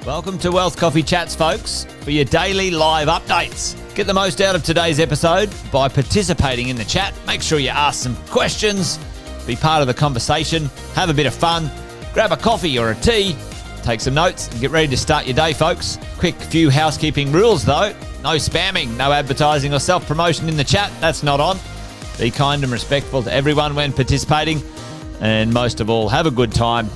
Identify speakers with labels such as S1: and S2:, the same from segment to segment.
S1: Welcome to Wealth Coffee Chats, folks, for your daily live updates. Get the most out of today's episode by participating in the chat. Make sure you ask some questions, be part of the conversation, have a bit of fun, grab a coffee or a tea, take some notes, and get ready to start your day, folks. Quick few housekeeping rules, though. No spamming, no advertising or self-promotion in the chat. That's not on. Be kind and respectful to everyone when participating. And most of all, have a good time.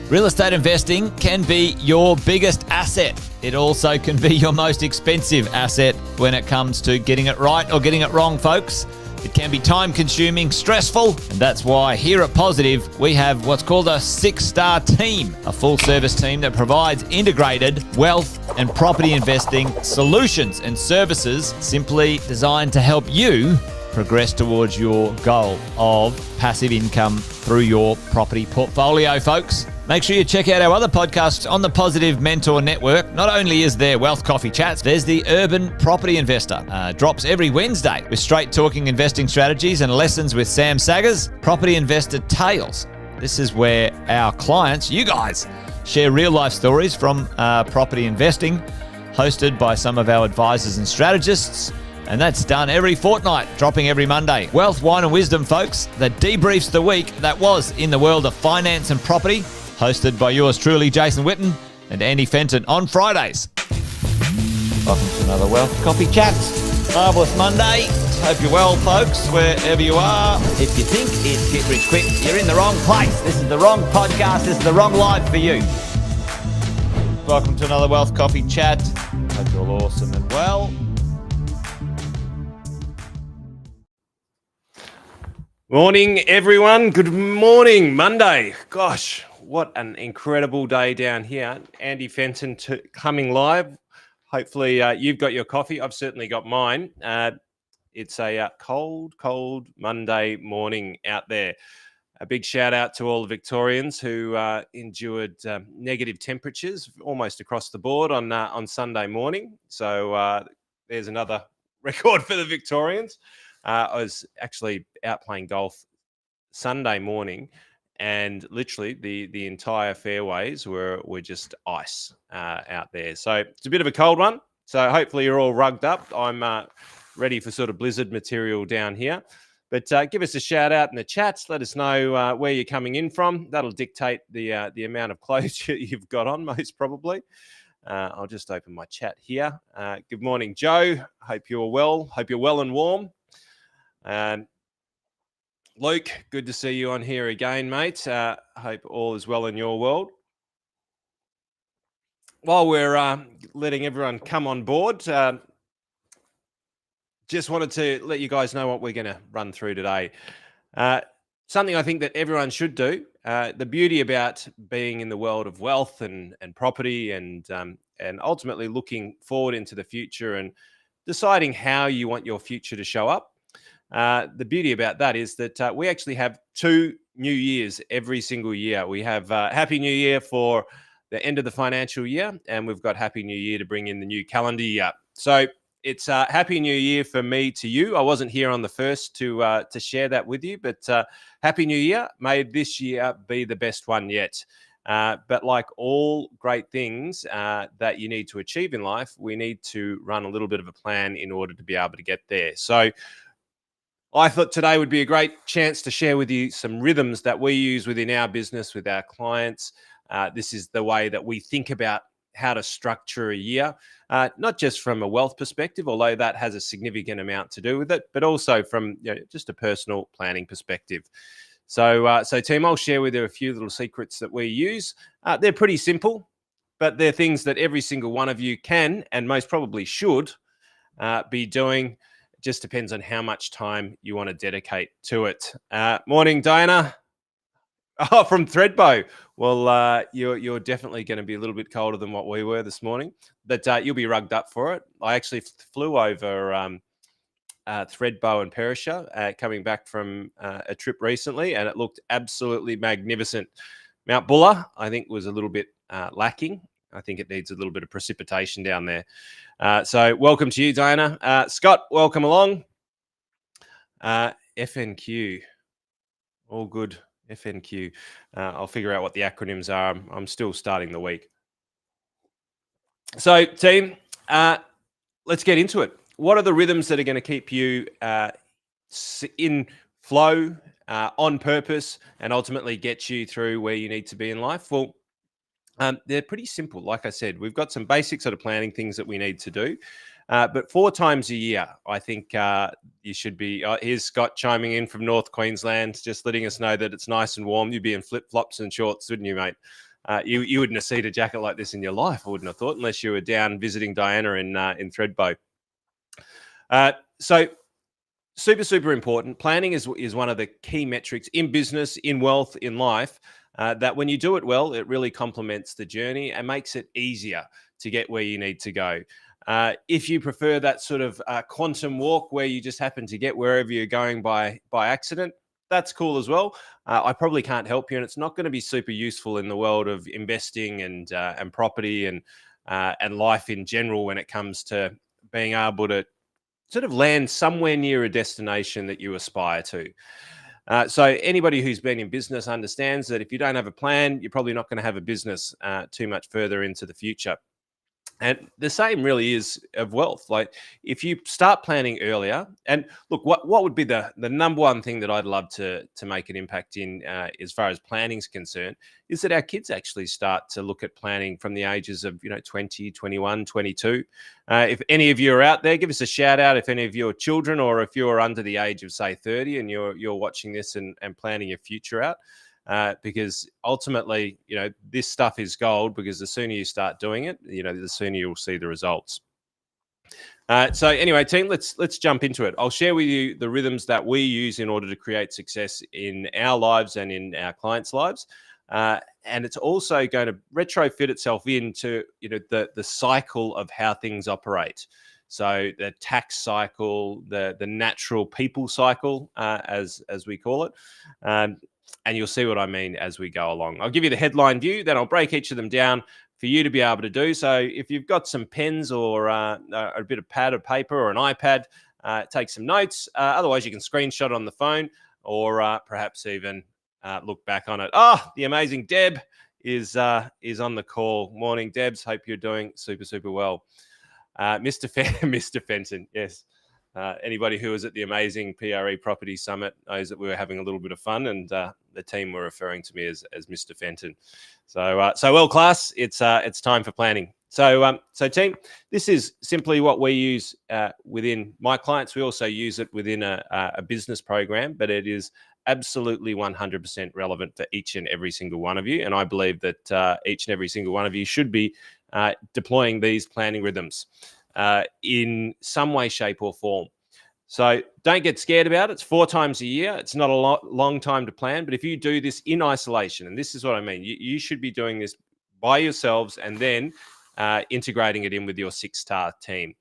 S1: Real estate investing can be your biggest asset. It also can be your most expensive asset when it comes to getting it right or getting it wrong, folks. It can be time-consuming, stressful, and that's why here at Positive, we have what's called a 6-star team, a full-service team that provides integrated wealth and property investing solutions and services simply designed to help you progress towards your goal of passive income through your property portfolio, folks. Make sure you check out our other podcasts on the Positive Mentor Network. Not only is there Wealth Coffee Chats, there's the Urban Property Investor. Drops every Wednesday with straight talking investing strategies and lessons with Sam Saggers. Property Investor Tales. This is where our clients, you guys, share real life stories from property investing, hosted by some of our advisors and strategists. And that's done every fortnight, dropping every Monday. Wealth, Wine and Wisdom, folks, that debriefs the week that was in the world of finance and property, hosted by yours truly, Jason Witten and Andy Fenton on Fridays. Welcome to another Wealth Coffee Chat. Marvellous Monday. Hope you're well, folks, wherever you are. If you think it's Get Rich Quick, you're in the wrong place. This is the wrong podcast. This is the wrong live for you. Welcome to another Wealth Coffee Chat. Hope you're all awesome and well.
S2: Morning, everyone. Good morning, Monday. Gosh, what an incredible day down here. Andy Fenton coming live. Hopefully you've got your coffee. I've certainly got mine. It's a cold Monday morning out there. A big shout out to all the Victorians who endured negative temperatures almost across the board on Sunday morning. So there's another record for the Victorians. I was actually out playing golf Sunday morning, and literally the entire fairways were just ice out there. So it's a bit of a cold one. So hopefully you're all rugged up. I'm ready for sort of blizzard material down here. But give us a shout out in the chats. Let us know where you're coming in from. That'll dictate the amount of clothes you've got on, most probably. I'll just open my chat here. Good morning, Joe. Hope you're well. Hope you're well and warm. Luke, good to see you on here again, mate. Hope all is well in your world. While we're letting everyone come on board, just wanted to let you guys know what we're going to run through today. Something I think that everyone should do. The beauty about being in the world of wealth and property and ultimately looking forward into the future and deciding how you want your future to show up. The beauty about that is that we actually have 2 New Years every single year. We have Happy New Year for the end of the financial year, and we've got Happy New Year to bring in the new calendar year. So it's Happy New Year for me to you. I wasn't here on the first to share that with you, but Happy New Year. May this year be the best one yet. But like all great things that you need to achieve in life, we need to run a little bit of a plan in order to be able to get there. So I thought today would be a great chance to share with you some rhythms that we use within our business with our clients. This is the way that we think about how to structure a year, not just from a wealth perspective, although that has a significant amount to do with it, but also from just a personal planning perspective. So team, I'll share with you a few little secrets that we use. They're pretty simple, but they're things that every single one of you can and most probably should be doing. Just depends on how much time you want to dedicate to it. Morning, Diana. Oh, from Thredbo. Well, you're definitely going to be a little bit colder than what we were this morning, but you'll be rugged up for it. I actually flew over Thredbo and Perisher coming back from a trip recently, and it looked absolutely magnificent. Mount Buller, I think, was a little bit lacking. I think it needs a little bit of precipitation down there. So welcome to you, Diana. Scott, welcome along. FNQ. All good. FNQ. I'll figure out what the acronyms are. I'm still starting the week. So, team, let's get into it. What are the rhythms that are going to keep you in flow, on purpose, and ultimately get you through where you need to be in life? Well, they're pretty simple. Like I said, we've got some basic sort of planning things that we need to do. But 4 times a year, I think you should be. Here's Scott chiming in from North Queensland, just letting us know that it's nice and warm. You'd be in flip-flops and shorts, wouldn't you, mate? You wouldn't have seen a jacket like this in your life, I wouldn't have thought, unless you were down visiting Diana in Thredbo. So super, super important. Planning is one of the key metrics in business, in wealth, in life, that when you do it well, it really complements the journey and makes it easier to get where you need to go. If you prefer that sort of quantum walk where you just happen to get wherever you're going by accident, that's cool as well. I probably can't help you, and it's not going to be super useful in the world of investing and property and life in general when it comes to being able to sort of land somewhere near a destination that you aspire to. So anybody who's been in business understands that if you don't have a plan, you're probably not going to have a business too much further into the future. And the same really is of wealth. Like if you start planning earlier, and look, what would be the number one thing that I'd love to make an impact in as far as planning is concerned, is that our kids actually start to look at planning from the ages of 20, 21, 22. If any of you are out there, give us a shout out if any of your children, or if you're under the age of say 30 and you're watching this and planning your future out. Because ultimately, this stuff is gold, because the sooner you start doing it, the sooner you'll see the results. So anyway, team, let's jump into it. I'll share with you the rhythms that we use in order to create success in our lives and in our clients' lives. And it's also going to retrofit itself into, the cycle of how things operate. So the tax cycle, the natural people cycle, as we call it. And you'll see what I mean as we go along. I'll give you the headline view, then I'll break each of them down for you to be able to do. So if you've got some pens or a bit of pad of paper or an iPad, take some notes. Otherwise, you can screenshot on the phone, or perhaps even look back on it. Oh, the amazing Deb is on the call. Morning, Debs. Hope you're doing super, super well. Mr. Fenton, yes. Anybody who was at the amazing PRE Property Summit knows that we were having a little bit of fun, and the team were referring to me as Mr. Fenton. So well, class, it's time for planning. So team, this is simply what we use within my clients. We also use it within a business program, but it is absolutely 100% relevant for each and every single one of you. And I believe that each and every single one of you should be deploying these planning rhythms in some way, shape, or form. So don't get scared about it. It's 4 times a year. It's not a long time to plan, but if you do this in isolation, and this is what I mean, you should be doing this by yourselves and then integrating it in with your 6-star team.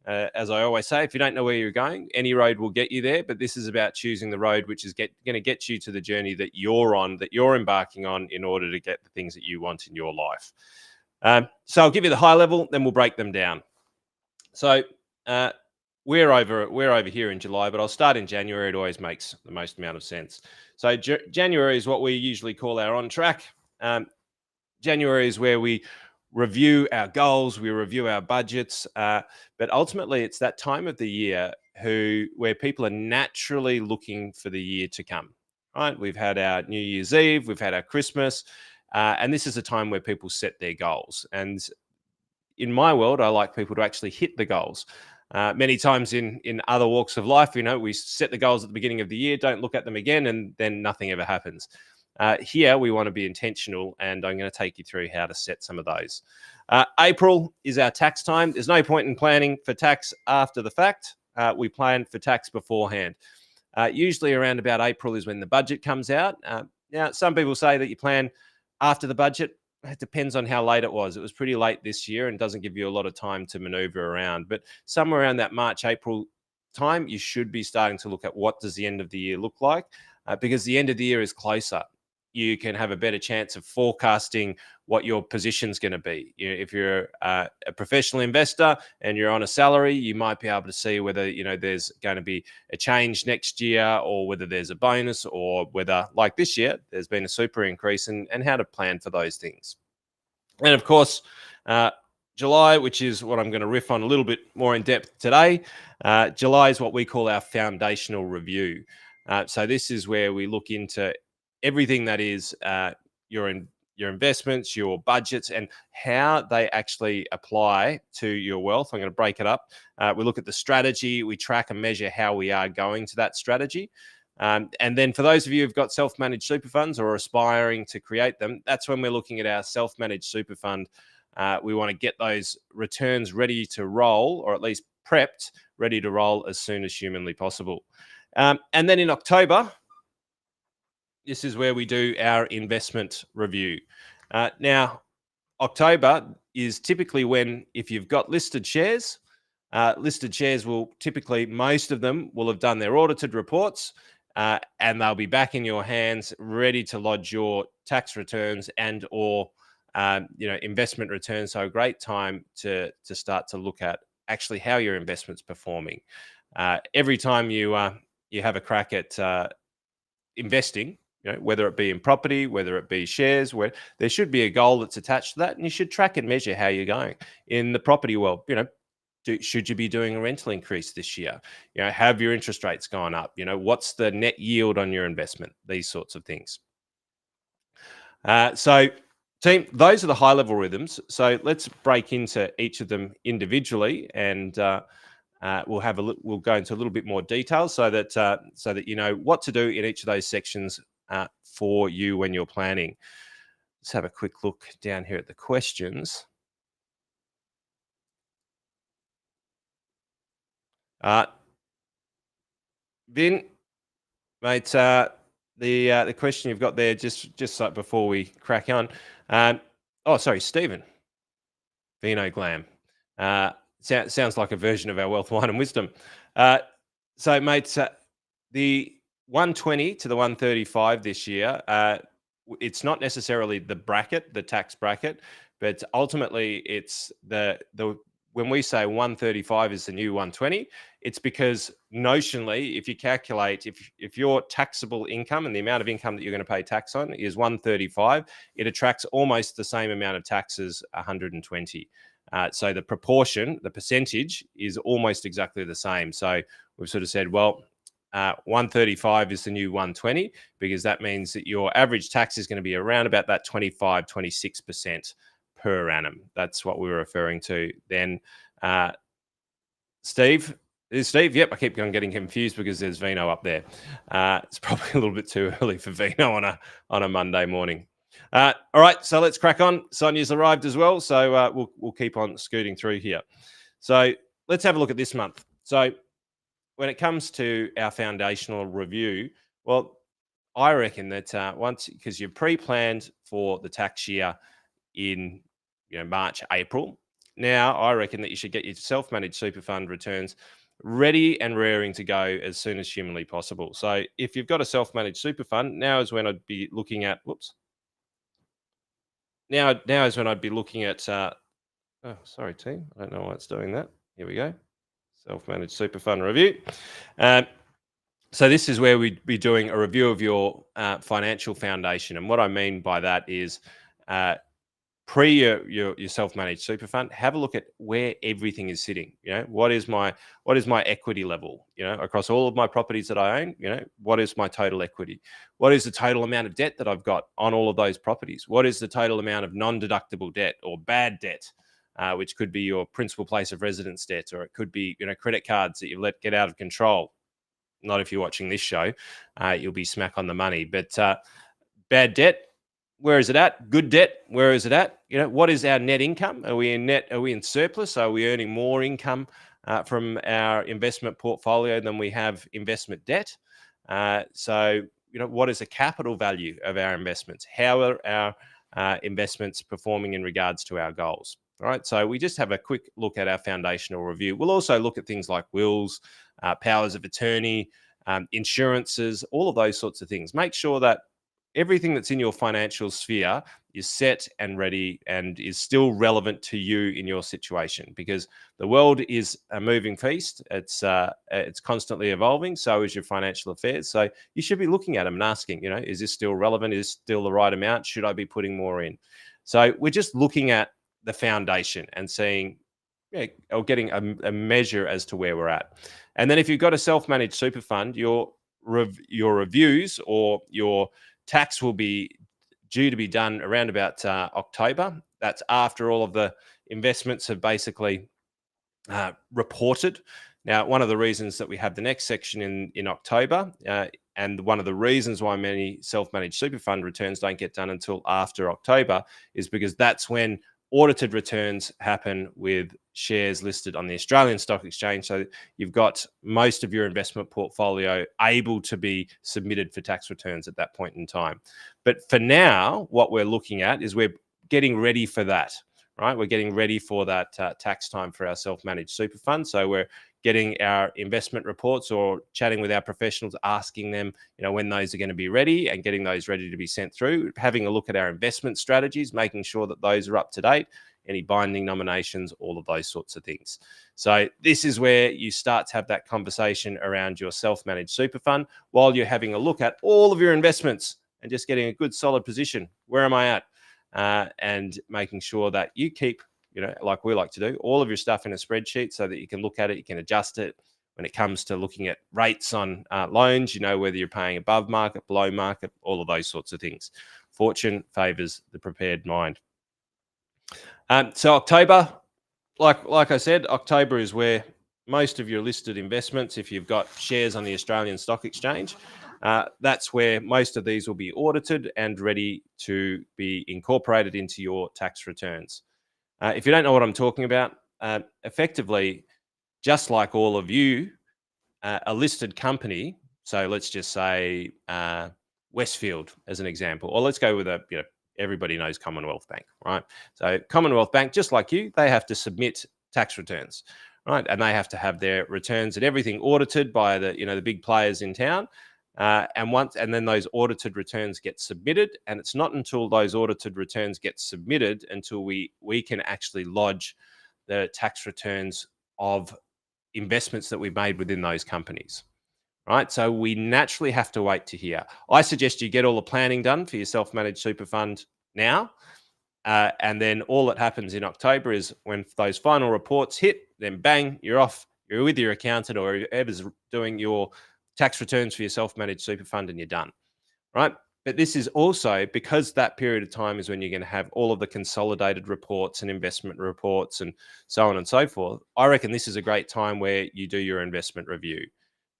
S2: As I always say, if you don't know where you're going, any road will get you there, but this is about choosing the road which is going to get you to the journey that you're on, that you're embarking on, in order to get the things that you want in your life. So I'll give you the high level, then we'll break them down. So we're over here in July, but I'll start in January. It always makes the most amount of sense. So January is what we usually call our on track. January is where we review our goals, we review our budgets, but ultimately it's that time of the year where people are naturally looking for the year to come. Right? We've had our New Year's Eve, we've had our Christmas, and this is a time where people set their goals. And in my world, I like people to actually hit the goals. Many times in other walks of life, we set the goals at the beginning of the year, don't look at them again, and then nothing ever happens. Here, we want to be intentional, and I'm going to take you through how to set some of those. April is our tax time. There's no point in planning for tax after the fact. We plan for tax beforehand. Usually around about April is when the budget comes out. Now, some people say that you plan after the budget. It depends on how late it was. It was pretty late this year and doesn't give you a lot of time to maneuver around. But somewhere around that March, April time, you should be starting to look at what does the end of the year look like, because the end of the year is closer. You can have a better chance of forecasting what your position's going to be. If you're a professional investor and you're on a salary, you might be able to see whether there's going to be a change next year, or whether there's a bonus, or whether, like this year, there's been a super increase, and how to plan for those things. And of course, July, which is what I'm going to riff on a little bit more in depth today. July is what we call our foundational review. So this is where we look into everything that is your investments, your budgets, and how they actually apply to your wealth. I'm going to break it up. We look at the strategy. We track and measure how we are going to that strategy. And then for those of you who've got self-managed super funds or aspiring to create them, that's when we're looking at our self-managed super fund. We want to get those returns ready to roll, or at least prepped, ready to roll as soon as humanly possible. And then in October, this is where we do our investment review. Now, October is typically when, if you've got listed shares will typically, most of them will have done their audited reports, and they'll be back in your hands, ready to lodge your tax returns and or investment returns. So a great time to start to look at actually how your investment's performing. Every time you have a crack at investing, whether it be in property, whether it be shares, where there should be a goal that's attached to that, and you should track and measure how you're going. In the property world, should you be doing a rental increase this year? Have your interest rates gone up? What's the net yield on your investment? These sorts of things. So team, those are the high level rhythms. So let's break into each of them individually, and we'll go into a little bit more detail so that you know what to do in each of those sections for you when you're planning. Let's have a quick look down here at the questions. Vin, mate, the question you've got there, just like before we crack on. Sorry, Stephen. Vino Glam. Sounds like a version of our Wealth, Wine and Wisdom. So, mate, the 120 to the 135 this year, it's not necessarily the tax bracket, but ultimately it's the when we say 135 is the new 120, it's because notionally, if you calculate, if your taxable income and the amount of income that you're going to pay tax on is 135, it attracts almost the same amount of tax as 120. So the proportion, the percentage is almost exactly the same. So we've sort of said, well, 135 is the new 120, because that means that your average tax is going to be around about that 25, 26% per annum. That's what we were referring to then. Steve? Is Steve? Yep, I keep on getting confused because there's Vino up there. It's probably a little bit too early for Vino on a Monday morning. All right, so let's crack on. Sonia's arrived as well, so we'll keep on scooting through here. So let's have a look at this month. So when it comes to our foundational review, well, I reckon that because you've pre-planned for the tax year in March, April, now I reckon that you should get your self-managed super fund returns ready and raring to go as soon as humanly possible. So if you've got a self-managed super fund, now is when I'd be looking at, Now is when I'd be looking at, sorry team, I don't know why it's doing that. Here we go, self-managed super fund review. So this is where we'd be doing a review of your financial foundation. And what I mean by that is pre your self-managed super fund, have a look at where everything is sitting. What is my equity level, across all of my properties that I own. What is my total equity? What is the total amount of debt that I've got on all of those properties? What is the total amount of non-deductible debt or bad debt, which could be your principal place of residence debt, or it could be credit cards that you've let get out of control. Not if you're watching this show, you'll be smack on the money. But bad debt, where is it at? Good debt, where is it at? What is our net income? Are we in net? Are we in surplus? Are we earning more income from our investment portfolio than we have investment debt? So, what is the capital value of our investments? How are our investments performing in regards to our goals? All right, so we just have a quick look at our foundational review. We'll also look at things like wills, powers of attorney, insurances, all of those sorts of things. Make sure that everything that's in your financial sphere is set and ready and is still relevant to you in your situation, because the world is a moving feast. It's constantly evolving. So is your financial affairs. So you should be looking at them and asking, is this still relevant? Is this still the right amount? Should I be putting more in? So we're just looking at the foundation and seeing, or getting a measure as to where we're at. And then if you've got a self-managed super fund, your reviews or your tax will be due to be done around about October. That's after all of the investments have basically reported. Now, one of the reasons that we have the next section in October, and one of the reasons why many self-managed super fund returns don't get done until after October, is because that's when audited returns happen with shares listed on the Australian Stock Exchange. So you've got most of your investment portfolio able to be submitted for tax returns at that point in time. But for now, what we're looking at is we're getting ready for that, right? We're getting ready for that tax time for our self-managed super fund. So we're getting our investment reports or chatting with our professionals, asking them, when those are going to be ready and getting those ready to be sent through, having a look at our investment strategies, making sure that those are up to date, any binding nominations, all of those sorts of things. So this is where you start to have that conversation around your self-managed super fund while you're having a look at all of your investments and just getting a good solid position. Where am I at? And making sure that you keep, like we like to do, all of your stuff in a spreadsheet so that you can look at it, you can adjust it. When it comes to looking at rates on loans, whether you're paying above market, below market, all of those sorts of things. Fortune favors the prepared mind. So October, like I said, October is where most of your listed investments, if you've got shares on the Australian Stock Exchange, that's where most of these will be audited and ready to be incorporated into your tax returns. If you don't know what I'm talking about, effectively, just like all of you, a listed company, so let's just say Westfield as an example, or let's go with everybody knows Commonwealth Bank, right? So Commonwealth Bank, just like you, they have to submit tax returns, right? And they have to have their returns and everything audited by the big players in town. And then those audited returns get submitted, and it's not until those audited returns get submitted until we can actually lodge the tax returns of investments that we've made within those companies, right? So we naturally have to wait to hear. I suggest you get all the planning done for your self-managed super fund now, and then all that happens in October is when those final reports hit, then bang, you're off. You're with your accountant or whoever's doing your tax returns for your self-managed super fund, and you're done, right? But this is also because that period of time is when you're going to have all of the consolidated reports and investment reports and so on and so forth. I reckon this is a great time where you do your investment review.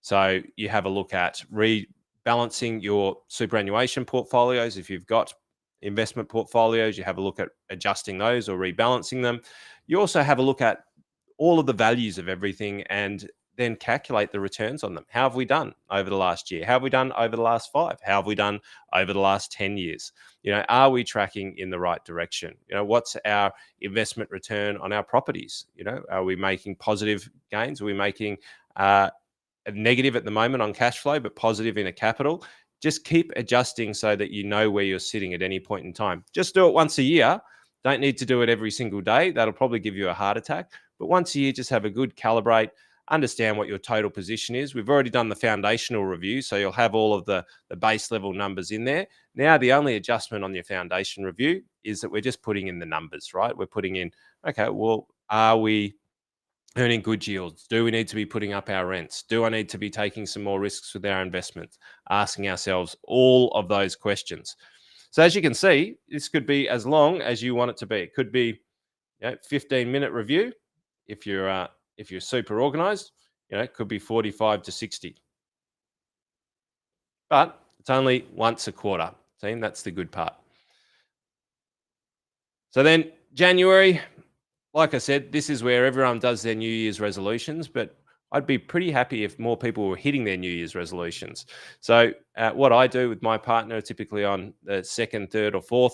S2: So you have a look at rebalancing your superannuation portfolios. If you've got investment portfolios, you have a look at adjusting those or rebalancing them. You also have a look at all of the values of everything and then calculate the returns on them. How have we done over the last year? How have we done over the last 5? How have we done over the last 10 years? Are we tracking in the right direction? What's our investment return on our properties? Are we making positive gains? Are we making a negative at the moment on cash flow, but positive in a capital? Just keep adjusting so that you know where you're sitting at any point in time. Just do it once a year. Don't need to do it every single day. That'll probably give you a heart attack. But once a year, just have a good calibrate, understand what your total position is. We've already done the foundational review, so you'll have all of the base level numbers in there. Now, the only adjustment on your foundation review is that we're just putting in the numbers, right? We're putting in, okay, well, are we earning good yields? Do we need to be putting up our rents? Do I need to be taking some more risks with our investments? Asking ourselves all of those questions. So as you can see, this could be as long as you want it to be. It could be 15-minute review if you're super organized. It could be 45 to 60. But it's only once a quarter. See, that's the good part. So then January, like I said, this is where everyone does their New Year's resolutions, but I'd be pretty happy if more people were hitting their New Year's resolutions. So what I do with my partner, typically on the 2nd, 3rd or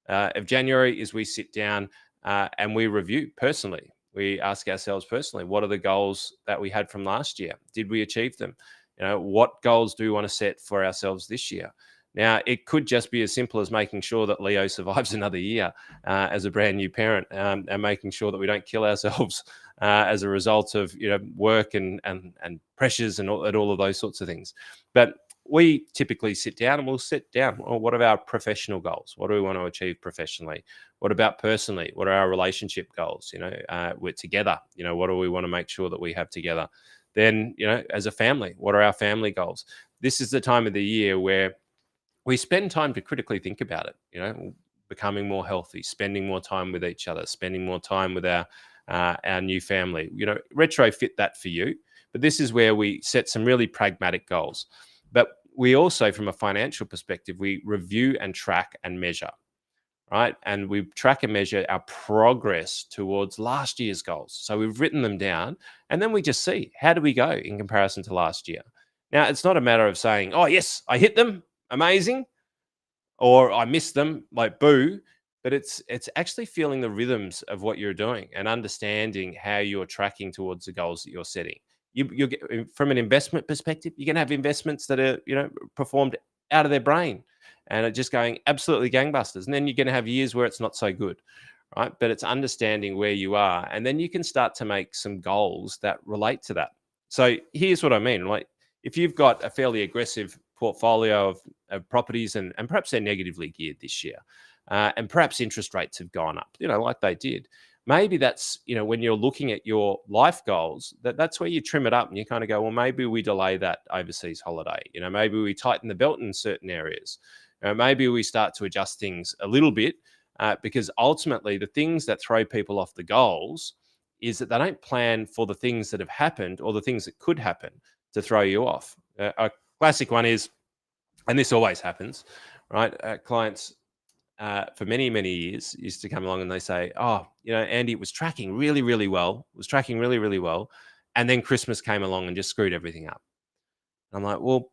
S2: 4th of January, is we sit down and we review personally. We ask ourselves personally, what are the goals that we had from last year? Did we achieve them? What goals do we want to set for ourselves this year? Now, it could just be as simple as making sure that Leo survives another year as a brand new parent, and making sure that we don't kill ourselves as a result of work and pressures and all of those sorts of things. But we typically sit down and we'll sit down. Well, what are our professional goals? What do we want to achieve professionally? What about personally? What are our relationship goals? We're together. What do we want to make sure that we have together? Then, as a family, what are our family goals? This is the time of the year where we spend time to critically think about it, becoming more healthy, spending more time with each other, spending more time with our new family, retrofit that for you. But this is where we set some really pragmatic goals. But we also, from a financial perspective, we review and track and measure, right? And we track and measure our progress towards last year's goals. So we've written them down, and then we just see, how do we go in comparison to last year? Now, it's not a matter of saying, oh, yes, I hit them, amazing, or I missed them, like boo. But it's actually feeling the rhythms of what you're doing and understanding how you're tracking towards the goals that you're setting. You get, from an investment perspective, you can have investments that are performed out of their brain and are just going absolutely gangbusters, and then you're going to have years where it's not so good, right? But it's understanding where you are, and then you can start to make some goals that relate to that. So here's what I mean: like, if you've got a fairly aggressive portfolio of properties and perhaps they're negatively geared this year, and perhaps interest rates have gone up, like they did. Maybe that's, when you're looking at your life goals, that's where you trim it up and you kind of go, well, maybe we delay that overseas holiday. Maybe we tighten the belt in certain areas. Maybe we start to adjust things a little bit, because ultimately the things that throw people off the goals is that they don't plan for the things that have happened or the things that could happen to throw you off. A classic one is, and this always happens, right? Clients for many, many years used to come along and they say, oh, Andy, it was tracking really, really well. It was tracking really, really well. And then Christmas came along and just screwed everything up. And I'm like, well,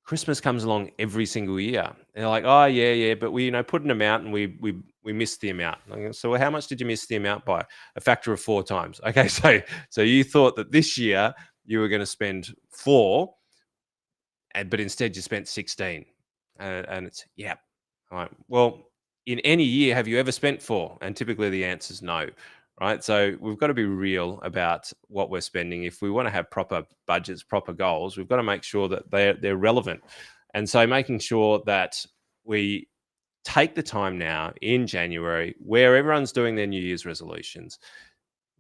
S2: Christmas comes along every single year. And they're like, oh, yeah, but we, put an amount and we missed the amount. So well, how much did you miss the amount by? A factor of 4 times. Okay, so you thought that this year you were going to spend 4, but instead you spent 16. And it's, yeah. All right. Well, in any year, have you ever spent 4? And typically the answer is no, right? So we've got to be real about what we're spending. If we want to have proper budgets, proper goals, we've got to make sure that they're relevant. And so making sure that we take the time now in January, where everyone's doing their New Year's resolutions,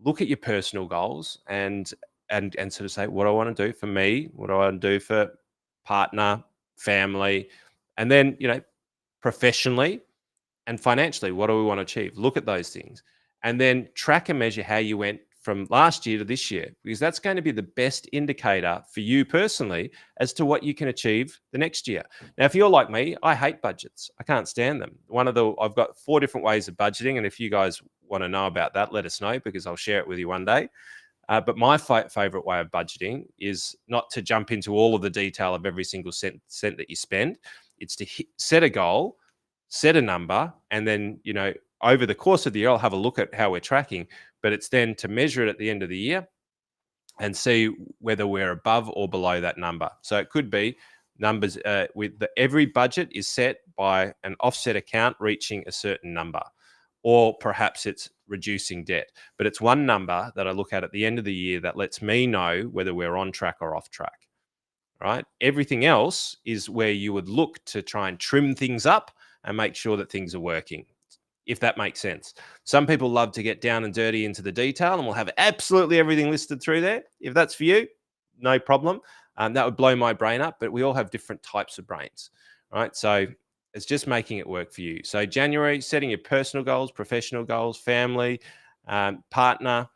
S2: look at your personal goals and sort of say, what do I want to do for me? What do I want to do for partner, family? And then, professionally and financially, what do we want to achieve? Look at those things and then track and measure how you went from last year to this year, because that's going to be the best indicator for you personally as to what you can achieve the next year. Now, if you're like me, I hate budgets. I can't stand them. I've got 4 different ways of budgeting. And if you guys want to know about that, let us know, because I'll share it with you one day. But my favorite way of budgeting is not to jump into all of the detail of every single cent that you spend. It's to set a goal, set a number, and then, over the course of the year, I'll have a look at how we're tracking. But it's then to measure it at the end of the year and see whether we're above or below that number. So it could be numbers every budget is set by an offset account reaching a certain number, or perhaps it's reducing debt. But it's one number that I look at the end of the year that lets me know whether we're on track or off track. Right? Everything else is where you would look to try and trim things up and make sure that things are working, if that makes sense. Some people love to get down and dirty into the detail and we'll have absolutely everything listed through there. If that's for you, no problem. That would blow my brain up, but we all have different types of brains, right? So it's just making it work for you. So January, setting your personal goals, professional goals, family, partner,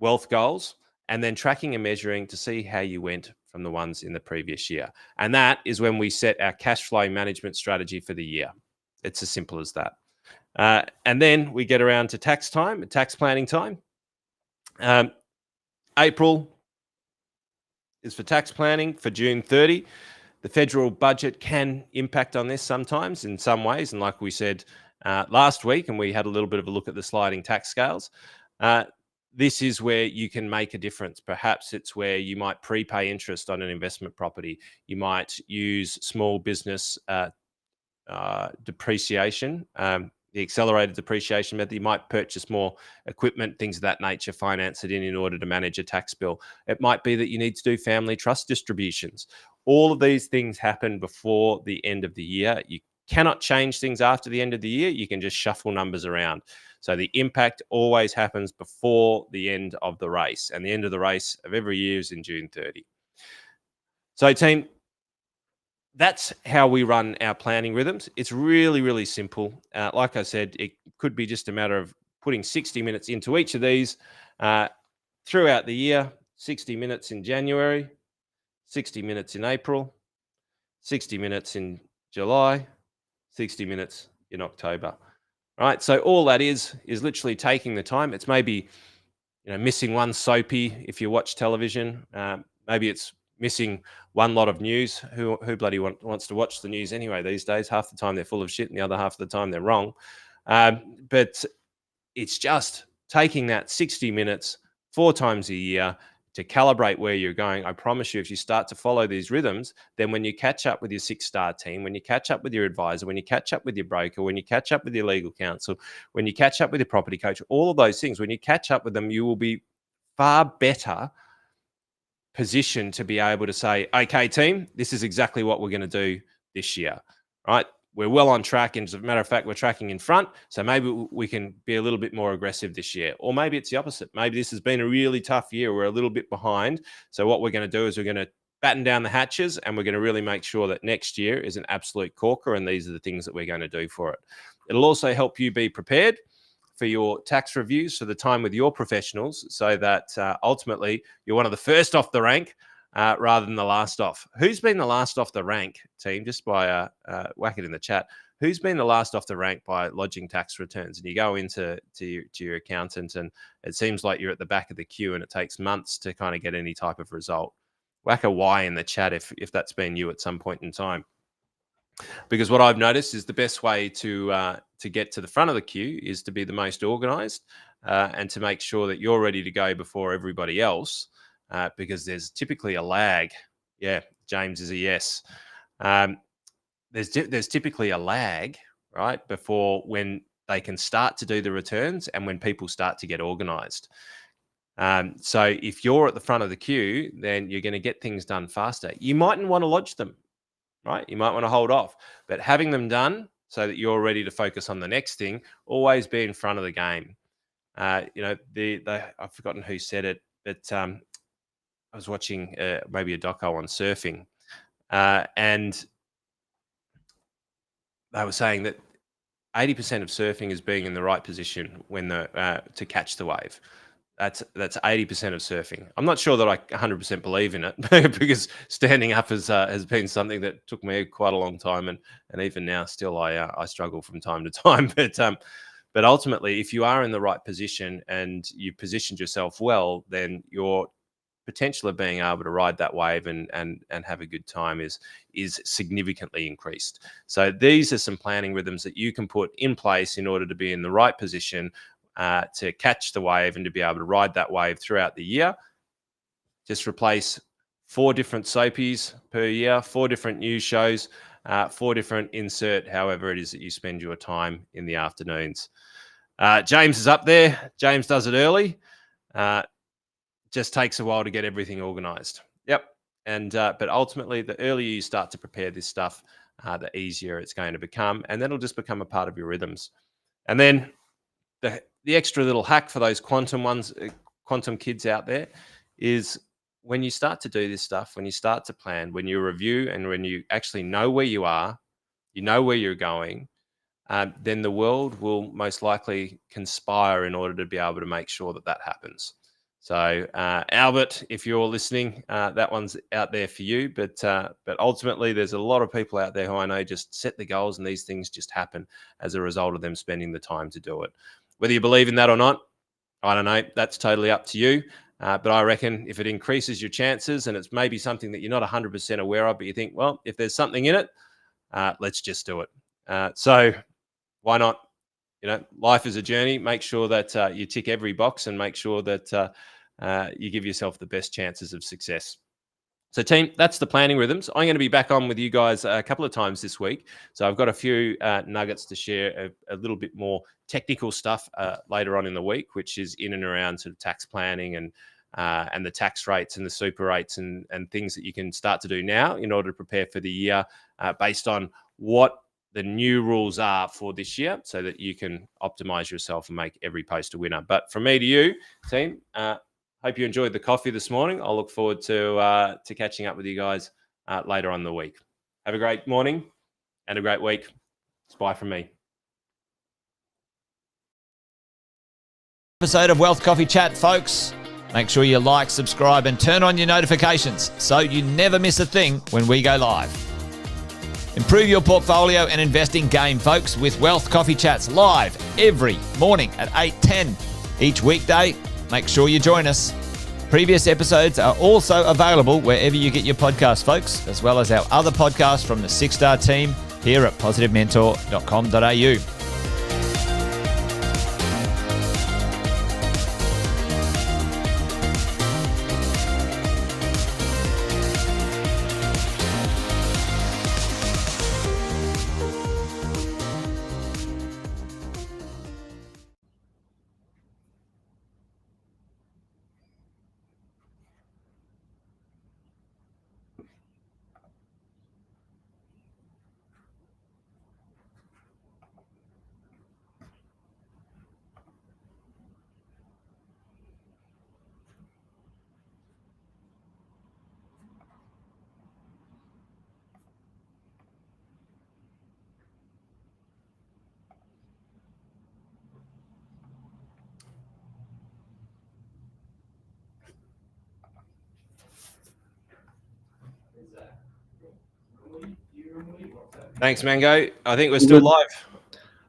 S2: wealth goals, and then tracking and measuring to see how you went from the ones in the previous year. And that is when we set our cash flow management strategy for the year. It's as simple as that. And then we get around to tax time, tax planning time. April is for tax planning for June 30. The federal budget can impact on this sometimes in some ways. And like we said last week, and we had a little bit of a look at the sliding tax scales, this is where you can make a difference. Perhaps it's where you might prepay interest on an investment property. You might use small business depreciation the accelerated depreciation method. You might purchase more equipment, things of that nature, finance it in order to manage a tax bill. It might be that you need to do family trust distributions. All of these things happen before the end of the year. You cannot change things after the end of the year. You can just shuffle numbers around. So the impact always happens before the end of the race, and the end of the race of every year is in June 30. So team, that's how we run our planning rhythms. It's really, really simple. Like I said, it could be just a matter of putting 60 minutes into each of these throughout the year. 60 minutes in January, 60 minutes in April, 60 minutes in July, 60 minutes in October. Right. So all that is literally taking the time. It's maybe, missing one soapy if you watch television. Maybe it's missing one lot of news. Who bloody wants to watch the news anyway these days? Half the time they're full of shit, and the other half of the time they're wrong. But it's just taking that 60 minutes 4 times a year to calibrate where you're going. I promise you, if you start to follow these rhythms, then when you catch up with your 6-star team, when you catch up with your advisor, when you catch up with your broker, when you catch up with your legal counsel, when you catch up with your property coach, all of those things, when you catch up with them, you will be far better positioned to be able to say, okay, team, this is exactly what we're going to do this year, right? We're well on track. And as a matter of fact, we're tracking in front. So maybe we can be a little bit more aggressive this year. Or maybe it's the opposite. Maybe this has been a really tough year. We're a little bit behind. So what we're going to do is we're going to batten down the hatches, and we're going to really make sure that next year is an absolute corker. And these are the things that we're going to do for it. It'll also help you be prepared for your tax reviews, for the time with your professionals, so that ultimately you're one of the first off the rank rather than the last off. Who's been the last off the rank, team? Just by whack it in the chat. Who's been the last off the rank by lodging tax returns? And you go into your accountant, and it seems like you're at the back of the queue, and it takes months to kind of get any type of result. Whack a Y in the chat if that's been you at some point in time. Because what I've noticed is the best way to get to the front of the queue is to be the most organised and to make sure that you're ready to go before everybody else. Because there's typically a lag. Yeah, James is a yes. There's typically a lag, right, before when they can start to do the returns and when people start to get organised. So if you're at the front of the queue, then you're going to get things done faster. You mightn't want to lodge them, right? You might want to hold off, but having them done so that you're ready to focus on the next thing, always be in front of the game. I've forgotten who said it, but I was watching maybe a doco on surfing, and they were saying that 80% of surfing is being in the right position when to catch the wave. That's 80% of surfing. I'm not sure that I 100% believe in it because standing up has been something that took me quite a long time, and even now still I struggle from time to time. But ultimately, if you are in the right position and you positioned yourself well, then your potential of being able to ride that wave and have a good time is significantly increased. So these are some planning rhythms that you can put in place in order to be in the right position to catch the wave and to be able to ride that wave throughout the year. Just replace 4 different soapies per year, 4 different news shows, 4 different insert, however it is that you spend your time in the afternoons. James is up there. James does it early. Just takes a while to get everything organized. Yep. And but ultimately, the earlier you start to prepare this stuff, the easier it's going to become, and then it'll just become a part of your rhythms. And then the extra little hack for those quantum kids out there is when you start to do this stuff, when you start to plan, when you review, and when you actually know where you are, you know where you're going, then the world will most likely conspire in order to be able to make sure that happens. So Albert, if you're listening, that one's out there for you. But ultimately, there's a lot of people out there who I know just set the goals, and these things just happen as a result of them spending the time to do it. Whether you believe in that or not, I don't know. That's totally up to you. But I reckon if it increases your chances, and it's maybe something that you're not 100% aware of, but you think, well, if there's something in it, let's just do it. So why not? Life is a journey. Make sure that you tick every box and make sure that you give yourself the best chances of success. So team, that's the planning rhythms. I'm going to be back on with you guys a couple of times this week. So I've got a few nuggets to share, a little bit more technical stuff later on in the week, which is in and around sort of tax planning and the tax rates and the super rates and things that you can start to do now in order to prepare for the year based on what the new rules are for this year, so that you can optimize yourself and make every post a winner. But from me to you, team, hope you enjoyed the coffee this morning. I'll look forward to catching up with you guys later on in the week. Have a great morning and a great week. It's bye from me.
S1: Episode of Wealth Coffee Chat, folks. Make sure you like, subscribe, and turn on your notifications so you never miss a thing when we go live. Improve your portfolio and investing game, folks, with Wealth Coffee Chats live every morning at 8:10 each weekday. Make sure you join us. Previous episodes are also available wherever you get your podcasts, folks, as well as our other podcasts from the Six Star team here at positivementor.com.au.
S2: Thanks, Mango. I think we're still live.